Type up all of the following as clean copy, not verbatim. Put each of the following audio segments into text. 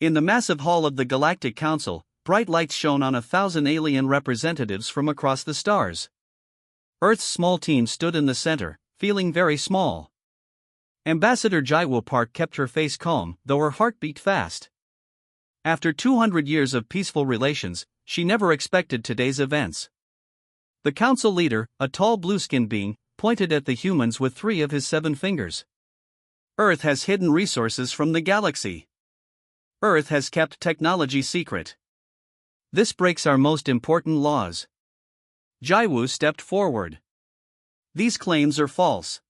In the massive hall of the Galactic Council, bright lights shone on 1,000 alien representatives from across the stars. Earth's small team stood in the center, feeling very small. Ambassador Jaiwo Park kept her face calm, though her heart beat fast. After 200 years of peaceful relations, she never expected today's events. The council leader, a tall blue-skinned being, pointed at the humans with 3 of his 7 fingers. Earth has hidden resources from the galaxy. Earth has kept technology secret. This breaks our most important laws. Jaiwu stepped forward. These claims are false.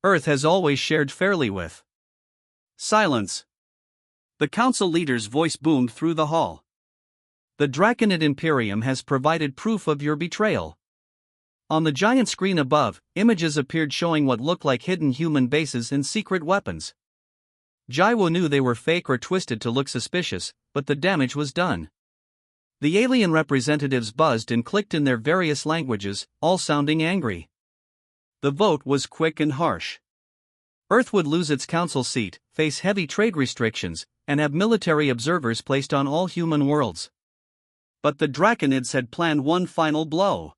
Earth has always shared fairly with. Silence. The council leader's voice boomed through the hall. The Draconid Imperium has provided proof of your betrayal. On the giant screen above, images appeared showing what looked like hidden human bases and secret weapons. Jaiwo knew they were fake or twisted to look suspicious, but the damage was done. The alien representatives buzzed and clicked in their various languages, all sounding angry. The vote was quick and harsh. Earth would lose its council seat, face heavy trade restrictions, and have military observers placed on all human worlds. But the Draconids had planned one final blow.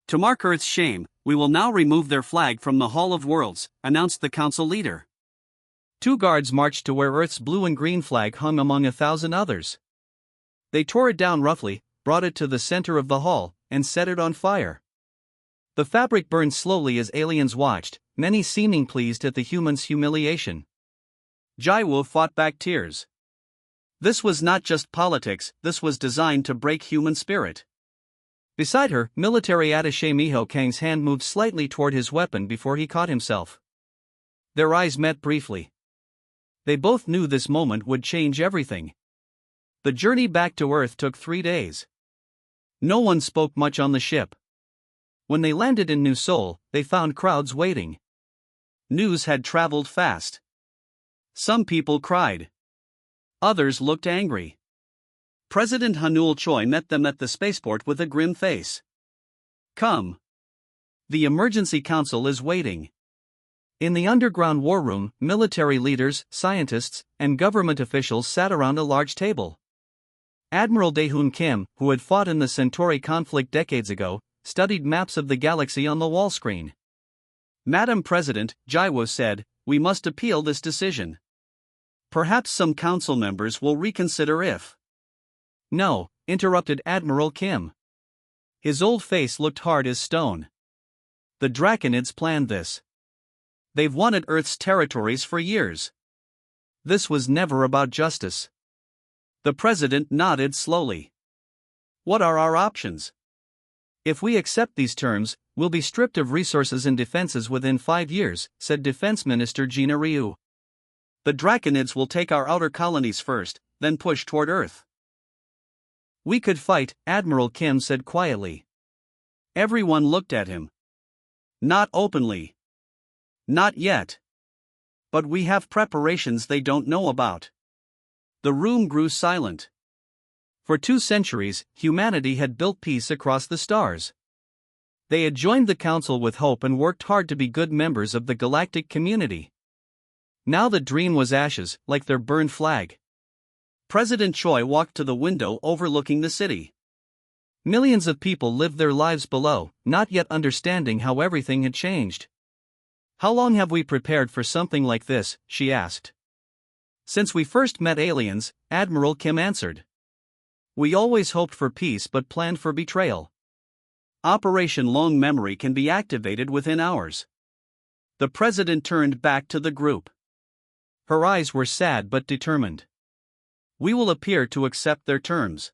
To mark Earth's shame, we will now remove their flag from the Hall of Worlds, announced the council leader. 2 guards marched to where Earth's blue and green flag hung among 1,000 others. They tore it down roughly, brought it to the center of the hall, and set it on fire. The fabric burned slowly as aliens watched, many seeming pleased at the humans' humiliation. Jaiwu fought back tears. This was not just politics, this was designed to break human spirit. Beside her, military attaché Miho Kang's hand moved slightly toward his weapon before he caught himself. Their eyes met briefly. They both knew this moment would change everything. The journey back to Earth took 3 days. No one spoke much on the ship. When they landed in New Seoul, they found crowds waiting. News had traveled fast. Some people cried. Others looked angry. President Hanul Choi met them at the spaceport with a grim face. Come. The emergency council is waiting. In the underground war room, military leaders, scientists, and government officials sat around a large table. Admiral Dae-hoon Kim, who had fought in the Centauri conflict decades ago, studied maps of the galaxy on the wall screen. Madam President, Jaiwo said, we must appeal this decision. Perhaps some council members will reconsider if. No, interrupted Admiral Kim. His old face looked hard as stone. The Draconids planned this. They've wanted Earth's territories for years. This was never about justice. The president nodded slowly. What are our options? If we accept these terms, we'll be stripped of resources and defenses within 5 years, said Defense Minister Gina Ryu. The Draconids will take our outer colonies first, then push toward Earth. We could fight, Admiral Kim said quietly. Everyone looked at him. Not openly. Not yet. But we have preparations they don't know about. The room grew silent. For 2 centuries, humanity had built peace across the stars. They had joined the council with hope and worked hard to be good members of the galactic community. Now the dream was ashes, like their burned flag. President Choi walked to the window overlooking the city. Millions of people lived their lives below, not yet understanding how everything had changed. How long have we prepared for something like this, she asked. Since we first met aliens, Admiral Kim answered. We always hoped for peace but planned for betrayal. Operation Long Memory can be activated within hours. The president turned back to the group. Her eyes were sad but determined. We will appear to accept their terms.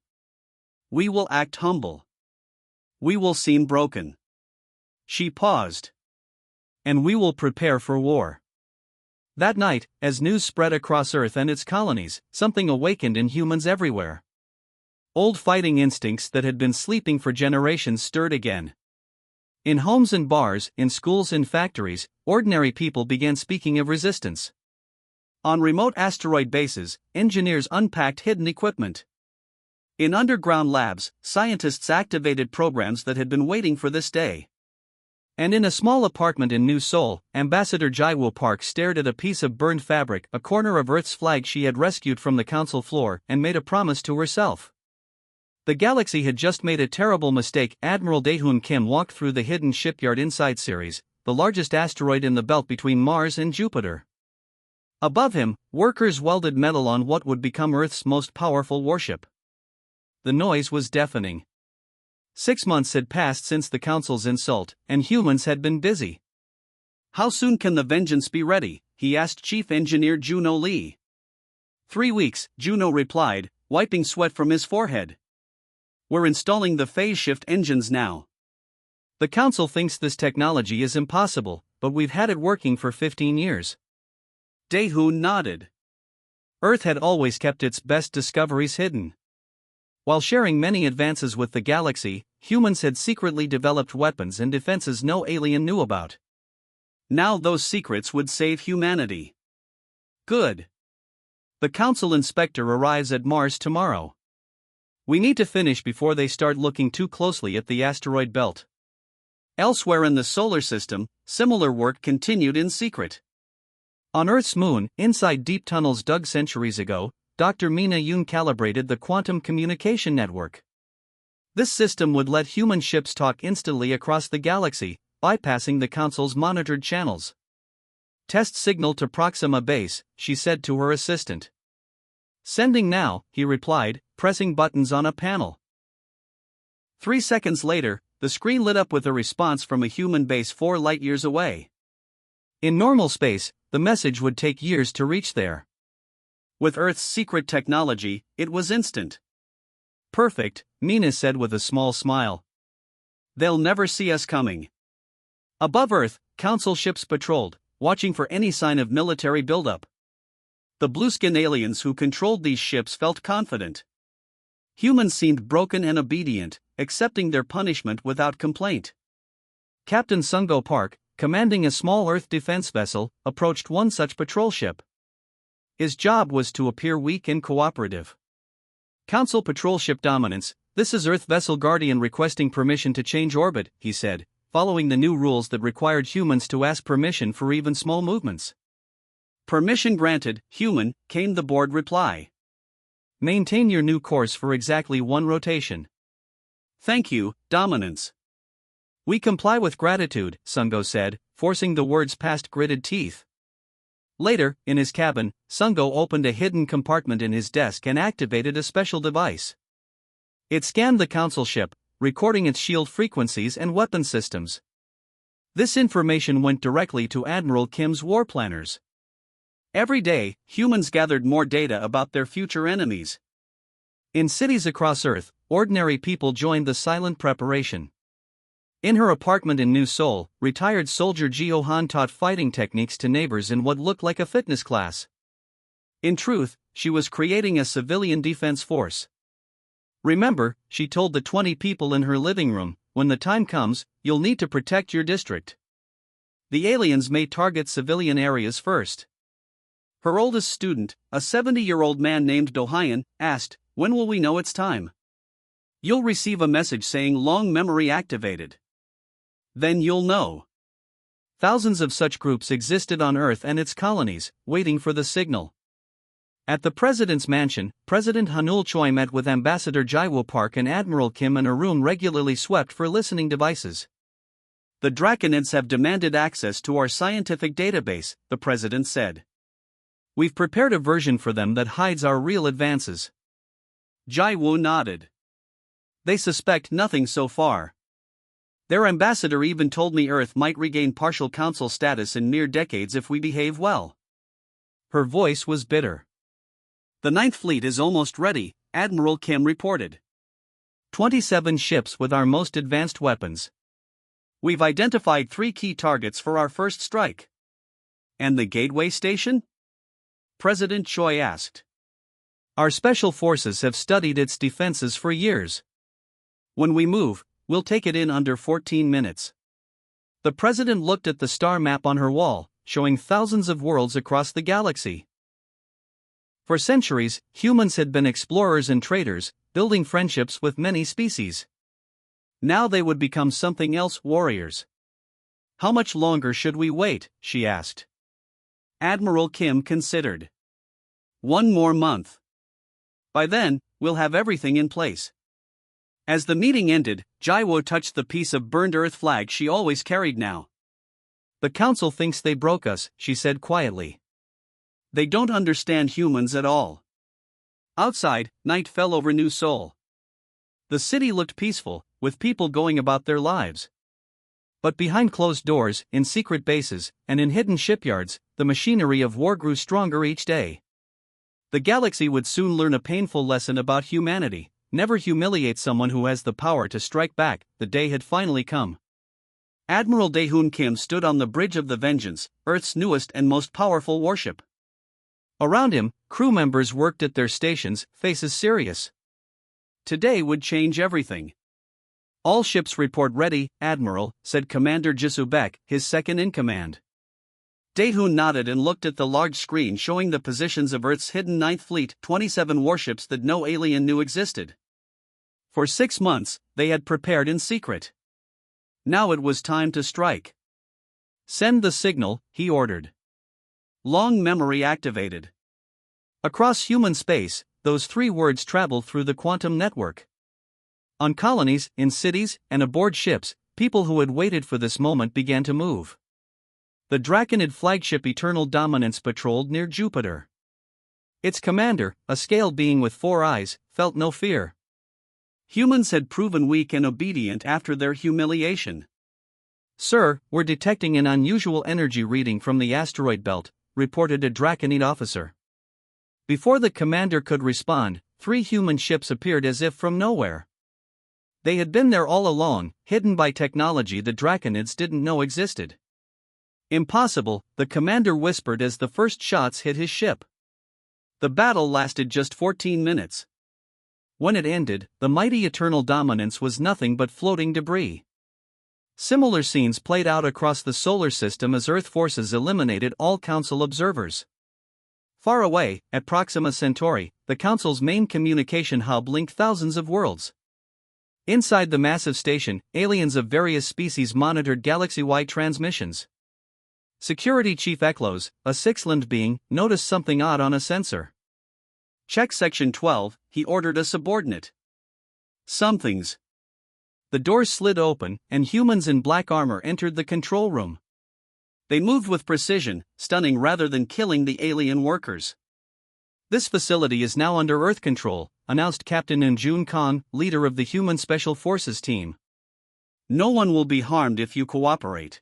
We will act humble. We will seem broken. She paused. And we will prepare for war. That night, as news spread across Earth and its colonies, something awakened in humans everywhere. Old fighting instincts that had been sleeping for generations stirred again. In homes and bars, in schools and factories, ordinary people began speaking of resistance. On remote asteroid bases, engineers unpacked hidden equipment. In underground labs, scientists activated programs that had been waiting for this day. And in a small apartment in New Seoul, Ambassador Jaiwoo Park stared at a piece of burned fabric, a corner of Earth's flag she had rescued from the council floor, and made a promise to herself. The galaxy had just made a terrible mistake. Admiral Daehoon Kim walked through the hidden shipyard inside Ceres, the largest asteroid in the belt between Mars and Jupiter. Above him, workers welded metal on what would become Earth's most powerful warship. The noise was deafening. 6 months had passed since the Council's insult, and humans had been busy. "How soon can the Vengeance be ready?" he asked Chief Engineer Juno Lee. 3 weeks, Juno replied, wiping sweat from his forehead. "We're installing the phase shift engines now. The Council thinks this technology is impossible, but we've had it working for 15 years. Daehoon nodded. Earth had always kept its best discoveries hidden. While sharing many advances with the galaxy, humans had secretly developed weapons and defenses no alien knew about. Now those secrets would save humanity. Good. The Council inspector arrives at Mars tomorrow. We need to finish before they start looking too closely at the asteroid belt. Elsewhere in the solar system, similar work continued in secret. On Earth's moon, inside deep tunnels dug centuries ago, Dr. Mina Yoon calibrated the quantum communication network. This system would let human ships talk instantly across the galaxy, bypassing the Council's monitored channels. "Test signal to Proxima Base," she said to her assistant. "Sending now," he replied, pressing buttons on a panel. 3 seconds later, the screen lit up with a response from a human base 4 light-years away. In normal space, the message would take years to reach there. With Earth's secret technology, it was instant. "Perfect," Mina said with a small smile. "They'll never see us coming." Above Earth, Council ships patrolled, watching for any sign of military buildup. The blueskin aliens who controlled these ships felt confident. Humans seemed broken and obedient, accepting their punishment without complaint. Captain Sungo Park, commanding a small Earth defense vessel, approached one such patrol ship. His job was to appear weak and cooperative. "Council patrol ship dominance, this is Earth vessel Guardian requesting permission to change orbit," he said, following the new rules that required humans to ask permission for even small movements. "Permission granted, human," came the board reply. "Maintain your new course for exactly 1 rotation." "Thank you, Dominance." "We comply with gratitude," Sungo said, forcing the words past gritted teeth. Later, in his cabin, Sungo opened a hidden compartment in his desk and activated a special device. It scanned the Council ship, recording its shield frequencies and weapon systems. This information went directly to Admiral Kim's war planners. Every day, humans gathered more data about their future enemies. In cities across Earth, ordinary people joined the silent preparation. In her apartment in New Seoul, retired soldier Jeo Han taught fighting techniques to neighbors in what looked like a fitness class. In truth, she was creating a civilian defense force. "Remember," she told the 20 people in her living room, "when the time comes, you'll need to protect your district. The aliens may target civilian areas first." Her oldest student, a 70-year-old man named Do-hyun, asked, "When will we know it's time?" "You'll receive a message saying long memory activated. Then you'll know." Thousands of such groups existed on Earth and its colonies, waiting for the signal. At the president's mansion, President Hanul Choi met with Ambassador Jaiwoo Park and Admiral Kim in a room regularly swept for listening devices. "The Draconids have demanded access to our scientific database," the president said. "We've prepared a version for them that hides our real advances." Jaiwoo nodded. "They suspect nothing so far. Their ambassador even told me Earth might regain partial council status in mere decades if we behave well." Her voice was bitter. "The Ninth Fleet is almost ready," Admiral Kim reported. 27 ships with our most advanced weapons. We've identified 3 key targets for our first strike." "And the Gateway Station?" President Choi asked. "Our special forces have studied its defenses for years. When we move, we'll take it in under 14 minutes." The president looked at the star map on her wall, showing thousands of worlds across the galaxy. For centuries, humans had been explorers and traders, building friendships with many species. Now they would become something else: warriors. How much longer should we wait? She asked. Admiral Kim considered. 1 more month. By then, we'll have everything in place. As the meeting ended, Jaiwo touched the piece of burned earth flag she always carried now. The council thinks they broke us, she said quietly. They don't understand humans at all. Outside, night fell over New Seoul. The city looked peaceful, with people going about their lives. But behind closed doors, in secret bases, and in hidden shipyards, the machinery of war grew stronger each day. The galaxy would soon learn a painful lesson about humanity: never humiliate someone who has the power to strike back. The day had finally come. Admiral Daehoon Kim stood on the bridge of the Vengeance, Earth's newest and most powerful warship. Around him, crew members worked at their stations, faces serious. Today would change everything. All ships report ready, Admiral, said Commander Jisoo-baek, his second-in-command. Daehoon nodded and looked at the large screen showing the positions of Earth's hidden Ninth Fleet, 27 warships that no alien knew existed. For 6 months, they had prepared in secret. Now it was time to strike. Send the signal, he ordered. Long memory activated. Across human space, those 3 words traveled through the quantum network. On colonies, in cities, and aboard ships, people who had waited for this moment began to move. The Draconid flagship Eternal Dominance patrolled near Jupiter. Its commander, a scaled being with 4 eyes, felt no fear. Humans had proven weak and obedient after their humiliation. Sir, we're detecting an unusual energy reading from the asteroid belt, reported a Draconid officer. Before the commander could respond, 3 human ships appeared as if from nowhere. They had been there all along, hidden by technology the Draconids didn't know existed. Impossible, the commander whispered as the first shots hit his ship. The battle lasted just 14 minutes. When it ended, the mighty Eternal Dominance was nothing but floating debris. Similar scenes played out across the solar system as Earth forces eliminated all Council observers. Far away, at Proxima Centauri, the Council's main communication hub linked thousands of worlds. Inside the massive station, aliens of various species monitored galaxy-wide transmissions. Security Chief Eklos, a 6-limbed being, noticed something odd on a sensor. Check Section 12, he ordered a subordinate. Something's. The doors slid open, and humans in black armor entered the control room. They moved with precision, stunning rather than killing the alien workers. This facility is now under Earth control, announced Captain Eunjun Kang, leader of the Human Special Forces team. No one will be harmed if you cooperate.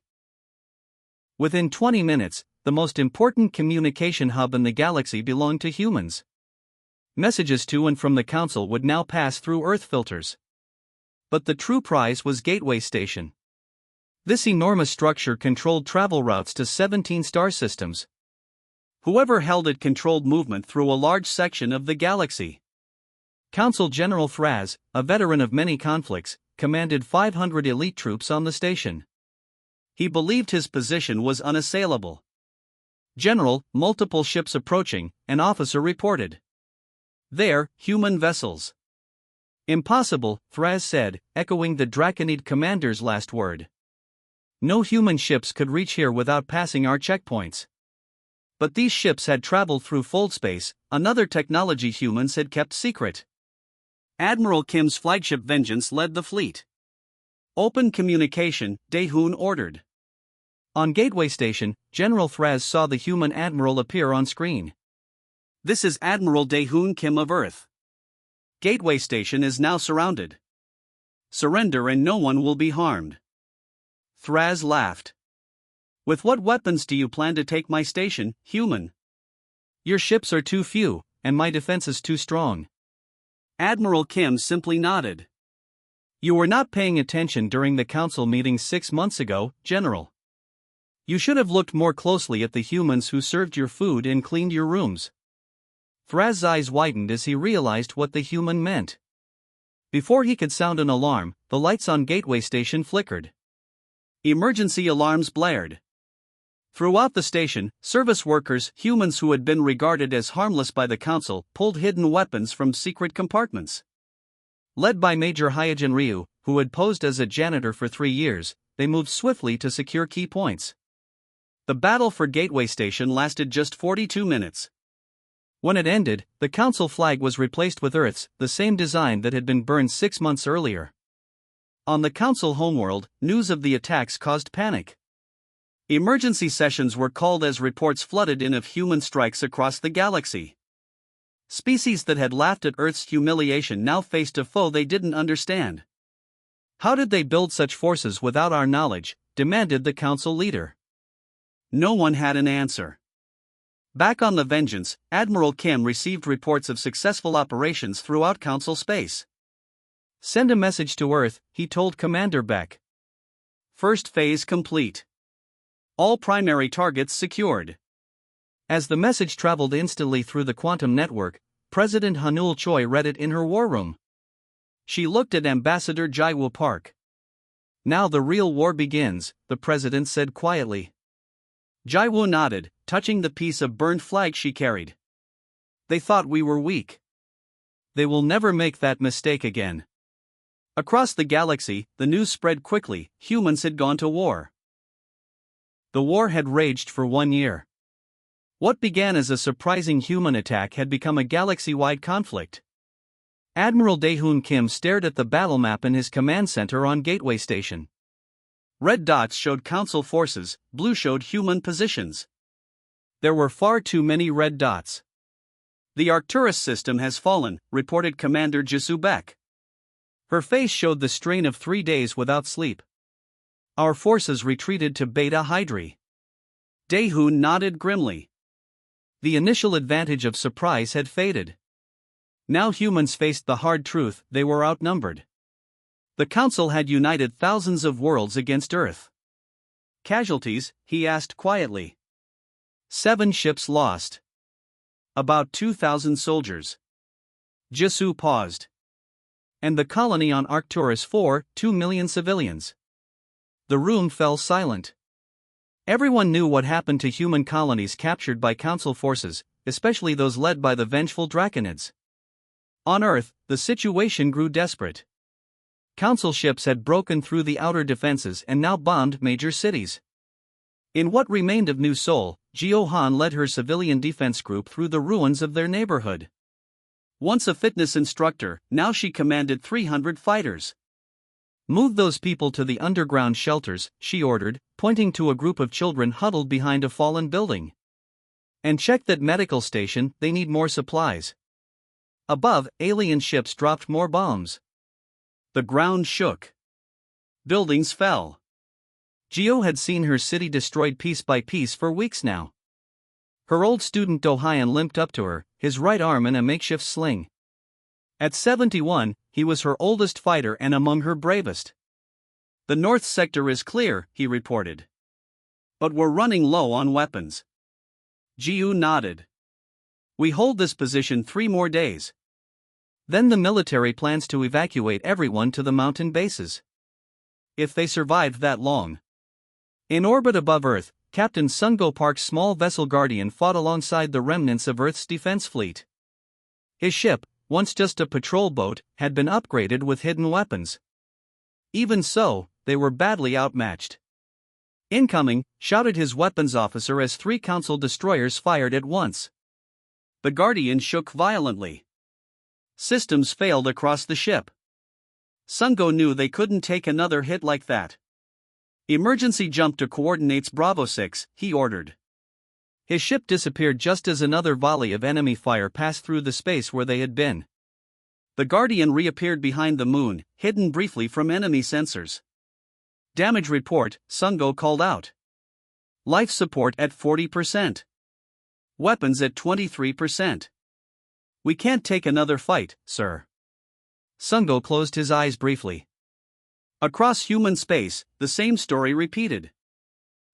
Within 20 minutes, the most important communication hub in the galaxy belonged to humans. Messages to and from the Council would now pass through Earth filters. But the true prize was Gateway Station. This enormous structure controlled travel routes to 17 star systems. Whoever held it controlled movement through a large section of the galaxy. Council General Thraz, a veteran of many conflicts, commanded 500 elite troops on the station. He believed his position was unassailable. General, multiple ships approaching, an officer reported. There, human vessels. Impossible, Thraz said, echoing the Draconid commander's last word. No human ships could reach here without passing our checkpoints. But these ships had traveled through foldspace, another technology humans had kept secret. Admiral Kim's flagship Vengeance led the fleet. Open communication, Daehoon ordered. On Gateway Station, General Thraz saw the human admiral appear on screen. This is Admiral Daehoon Kim of Earth. Gateway Station is now surrounded. Surrender and no one will be harmed. Thraz laughed. With what weapons do you plan to take my station, human? Your ships are too few, and my defense is too strong. Admiral Kim simply nodded. You were not paying attention during the council meeting 6 months ago, General. You should have looked more closely at the humans who served your food and cleaned your rooms. Thraz's eyes widened as he realized what the human meant. Before he could sound an alarm, the lights on Gateway Station flickered. Emergency alarms blared. Throughout the station, service workers, humans who had been regarded as harmless by the Council, pulled hidden weapons from secret compartments. Led by Major Hyojin Ryu, who had posed as a janitor for 3 years, they moved swiftly to secure key points. The battle for Gateway Station lasted just 42 minutes. When it ended, the Council flag was replaced with Earth's, the same design that had been burned 6 months earlier. On the Council homeworld, news of the attacks caused panic. Emergency sessions were called as reports flooded in of human strikes across the galaxy. Species that had laughed at Earth's humiliation now faced a foe they didn't understand. How did they build such forces without our knowledge? Demanded the Council leader. No one had an answer. Back on the Vengeance, Admiral Kim received reports of successful operations throughout Council space. Send a message to Earth, he told Commander Beck. First phase complete. All primary targets secured. As the message traveled instantly through the quantum network, President Hanul Choi read it in her war room. She looked at Ambassador Jaiwoo Park. Now the real war begins, the president said quietly. Jaiwoo nodded, touching the piece of burned flag she carried. They thought we were weak. They will never make that mistake again. Across the galaxy, the news spread quickly: humans had gone to war. The war had raged for 1 year. What began as a surprising human attack had become a galaxy-wide conflict. Admiral Daehoon Kim stared at the battle map in his command center on Gateway Station. Red dots showed Council forces, blue showed human positions. There were far too many red dots. The Arcturus system has fallen, reported Commander Jisoo Beck. Her face showed the strain of 3 days without sleep. Our forces retreated to Beta Hydri. Daehoon nodded grimly. The initial advantage of surprise had faded. Now humans faced the hard truth: they were outnumbered. The Council had united thousands of worlds against Earth. Casualties? He asked quietly. 7 ships lost. About 2,000 soldiers. Jisoo paused. And the colony on Arcturus 4, 2 million civilians. The room fell silent. Everyone knew what happened to human colonies captured by Council forces, especially those led by the vengeful Draconids. On Earth, the situation grew desperate. Council ships had broken through the outer defenses and now bombed major cities. In what remained of New Seoul, Jeo Han led her civilian defense group through the ruins of their neighborhood. Once a fitness instructor, now she commanded 300 fighters. Move those people to the underground shelters, she ordered, pointing to a group of children huddled behind a fallen building. And check that medical station, they need more supplies. Above, alien ships dropped more bombs. The ground shook. Buildings fell. Geo had seen her city destroyed piece by piece for weeks now. Her old student Do Hyun limped up to her, his right arm in a makeshift sling. At 71, he was her oldest fighter and among her bravest. The north sector is clear, he reported. But we're running low on weapons. Geo nodded. We hold this position 3 more days. Then the military plans to evacuate everyone to the mountain bases. If they survived that long. In orbit above Earth, Captain Sungo Park's small vessel Guardian fought alongside the remnants of Earth's defense fleet. His ship, once just a patrol boat, had been upgraded with hidden weapons. Even so, they were badly outmatched. Incoming, shouted his weapons officer as 3 Council destroyers fired at once. The Guardian shook violently. Systems failed across the ship. Sungo knew they couldn't take another hit like that. Emergency jump to coordinates Bravo 6, he ordered. His ship disappeared just as another volley of enemy fire passed through the space where they had been. The Guardian reappeared behind the moon, hidden briefly from enemy sensors. Damage report, Sungo called out. Life support at 40%. Weapons at 23%. We can't take another fight, sir. Sungo closed his eyes briefly. Across human space, the same story repeated.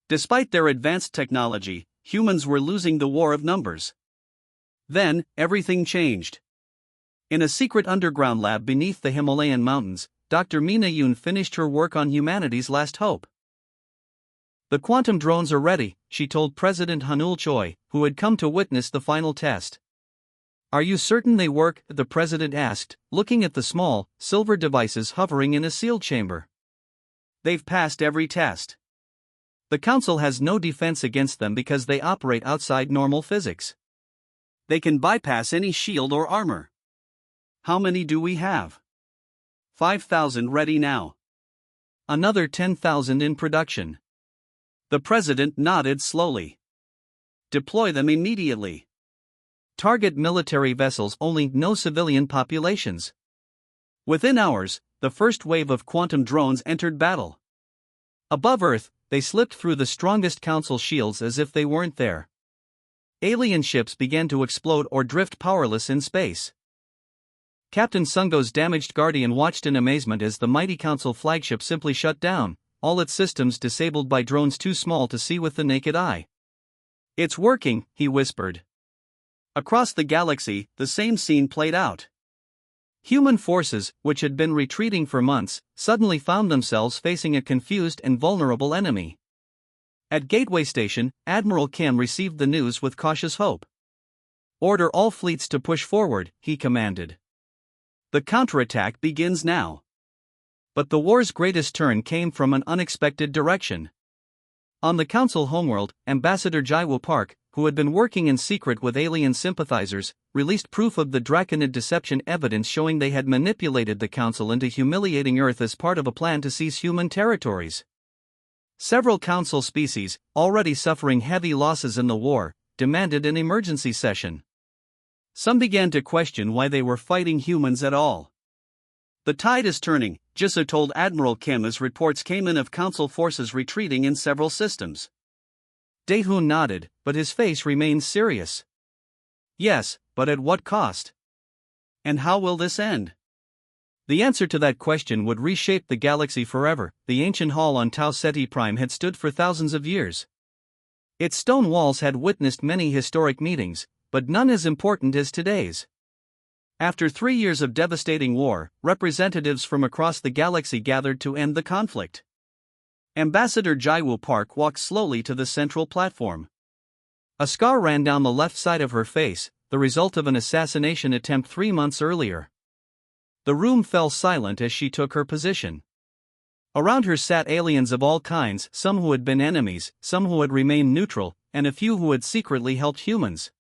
Despite their advanced technology, humans were losing the war of numbers. Then, everything changed. In a secret underground lab beneath the Himalayan mountains, Dr. Mina Yoon finished her work on humanity's last hope. The quantum drones are ready, she told President Hanul Choi, who had come to witness the final test. Are you certain they work? The president asked, looking at the small, silver devices hovering in a sealed chamber. They've passed every test. The Council has no defense against them because they operate outside normal physics. They can bypass any shield or armor. How many do we have? 5,000 ready now. Another 10,000 in production. The President nodded slowly. Deploy them immediately. Target military vessels only, no civilian populations. Within hours, the first wave of quantum drones entered battle. Above Earth, they slipped through the strongest Council shields as if they weren't there. Alien ships began to explode or drift powerless in space. Captain Sungo's damaged Guardian watched in amazement as the mighty Council flagship simply shut down, all its systems disabled by drones too small to see with the naked eye. "It's working," he whispered. Across the galaxy, the same scene played out. Human forces, which had been retreating for months, suddenly found themselves facing a confused and vulnerable enemy. At Gateway Station, Admiral Kim received the news with cautious hope. "Order all fleets to push forward," he commanded. "The counterattack begins now." But the war's greatest turn came from an unexpected direction. On the Council homeworld, Ambassador Jaiwoo Park, who had been working in secret with alien sympathizers, released proof of the Draconid deception evidence showing they had manipulated the Council into humiliating Earth as part of a plan to seize human territories. Several Council species, already suffering heavy losses in the war, demanded an emergency session. Some began to question why they were fighting humans at all. "The tide is turning," Jisoo told Admiral Kim as reports came in of Council forces retreating in several systems. Dae-hoon nodded, but his face remained serious. "Yes, but at what cost? And how will this end?" The answer to that question would reshape the galaxy forever. The ancient hall on Tau Ceti Prime had stood for thousands of years. Its stone walls had witnessed many historic meetings, but none as important as today's. After 3 years of devastating war, representatives from across the galaxy gathered to end the conflict. Ambassador Jaiwoo Park walked slowly to the central platform. A scar ran down the left side of her face, the result of an assassination attempt 3 months earlier. The room fell silent as she took her position. Around her sat aliens of all kinds, some who had been enemies, some who had remained neutral, and a few who had secretly helped humans.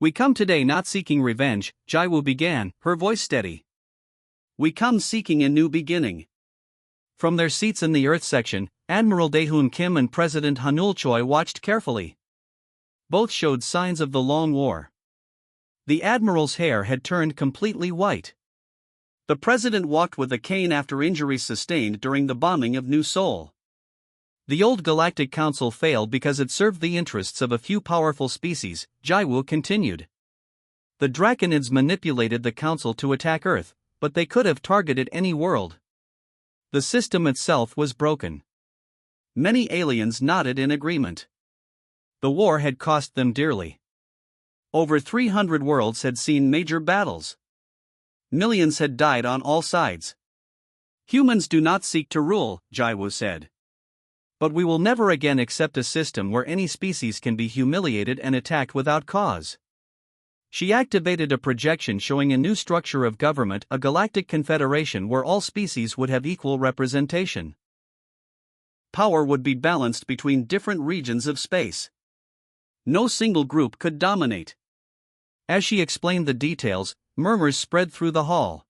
"We come today not seeking revenge," Jaiwoo began, her voice steady. "We come seeking a new beginning." From their seats in the Earth section, Admiral Dae-hoon Kim and President Hanul Choi watched carefully. Both showed signs of the long war. The Admiral's hair had turned completely white. The President walked with a cane after injuries sustained during the bombing of New Seoul. The old Galactic Council failed because it served the interests of a few powerful species, Jaiwoo continued. The Draconids manipulated the Council to attack Earth, but they could have targeted any world. The system itself was broken. Many aliens nodded in agreement. The war had cost them dearly. Over 300 worlds had seen major battles. Millions had died on all sides. "Humans do not seek to rule," Jaiwoo said. "But we will never again accept a system where any species can be humiliated and attacked without cause." She activated a projection showing a new structure of government, a galactic confederation where all species would have equal representation. Power would be balanced between different regions of space. No single group could dominate. As she explained the details, murmurs spread through the hall.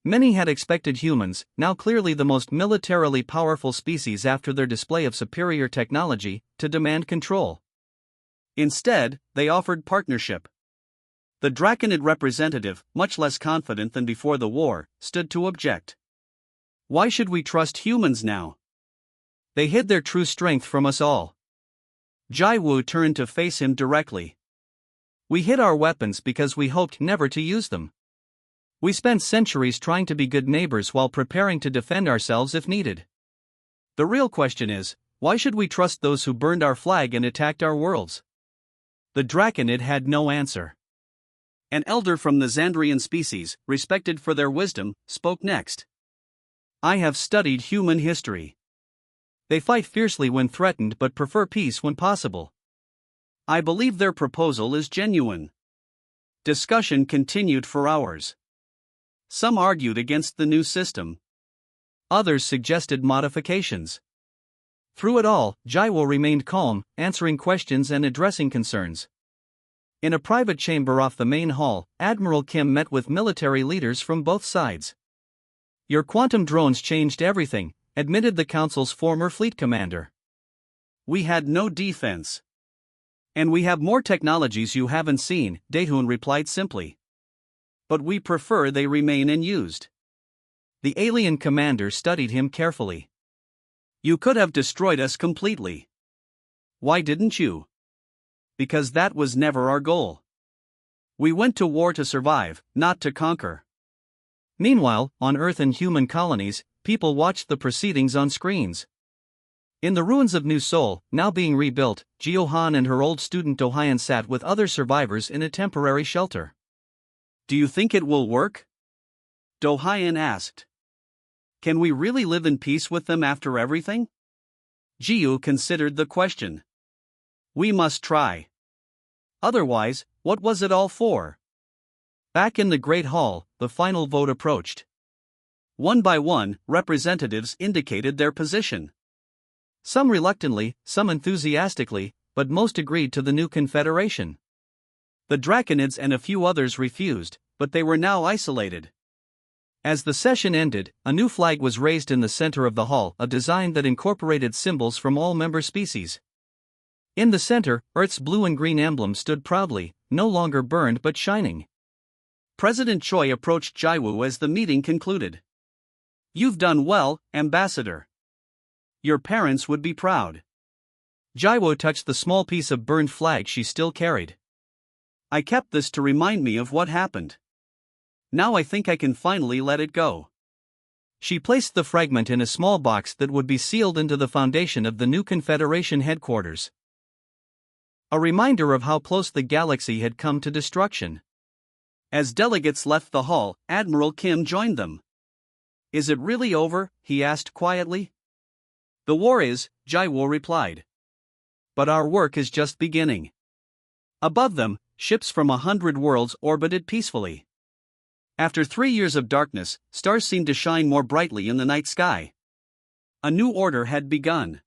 Many had expected humans, now clearly the most militarily powerful species after their display of superior technology, to demand control. Instead, they offered partnership. The Draconid representative, much less confident than before the war, stood to object. "Why should we trust humans now? They hid their true strength from us all." Jaiwoo turned to face him directly. "We hid our weapons because we hoped never to use them. We spent centuries trying to be good neighbors while preparing to defend ourselves if needed. The real question is, why should we trust those who burned our flag and attacked our worlds?" The Draconid had no answer. An elder from the Xandrian species, respected for their wisdom, spoke next. "I have studied human history. They fight fiercely when threatened but prefer peace when possible. I believe their proposal is genuine." Discussion continued for hours. Some argued against the new system. Others suggested modifications. Through it all, Jiwo remained calm, answering questions and addressing concerns. In a private chamber off the main hall, Admiral Kim met with military leaders from both sides. "Your quantum drones changed everything," admitted the Council's former fleet commander. "We had no defense. And we have more technologies you haven't seen," Daehun replied simply. "But we prefer they remain unused." The alien commander studied him carefully. "You could have destroyed us completely. Why didn't you?" "Because that was never our goal. We went to war to survive, not to conquer." Meanwhile, on Earth and human colonies, people watched the proceedings on screens. In the ruins of New Seoul, now being rebuilt, Jio-han and her old student Do-hyun sat with other survivors in a temporary shelter. "Do you think it will work?" Do-hyun asked. "Can we really live in peace with them after everything?" Jiu considered the question. "We must try. Otherwise, what was it all for?" Back in the Great Hall, the final vote approached. One by one, representatives indicated their position. Some reluctantly, some enthusiastically, but most agreed to the new confederation. The Draconids and a few others refused, but they were now isolated. As the session ended, a new flag was raised in the center of the hall, a design that incorporated symbols from all member species. In the center, Earth's blue and green emblem stood proudly, no longer burned but shining. President Choi approached Jiwoo as the meeting concluded. "You've done well, Ambassador. Your parents would be proud." Jiwoo touched the small piece of burned flag she still carried. "I kept this to remind me of what happened. Now I think I can finally let it go." She placed the fragment in a small box that would be sealed into the foundation of the new Confederation headquarters. A reminder of how close the galaxy had come to destruction. As delegates left the hall, Admiral Kim joined them. "Is it really over?" he asked quietly. "The war is," Jiwo replied. "But our work is just beginning." Above them, ships from 100 worlds orbited peacefully. After 3 years of darkness, stars seemed to shine more brightly in the night sky. A new order had begun.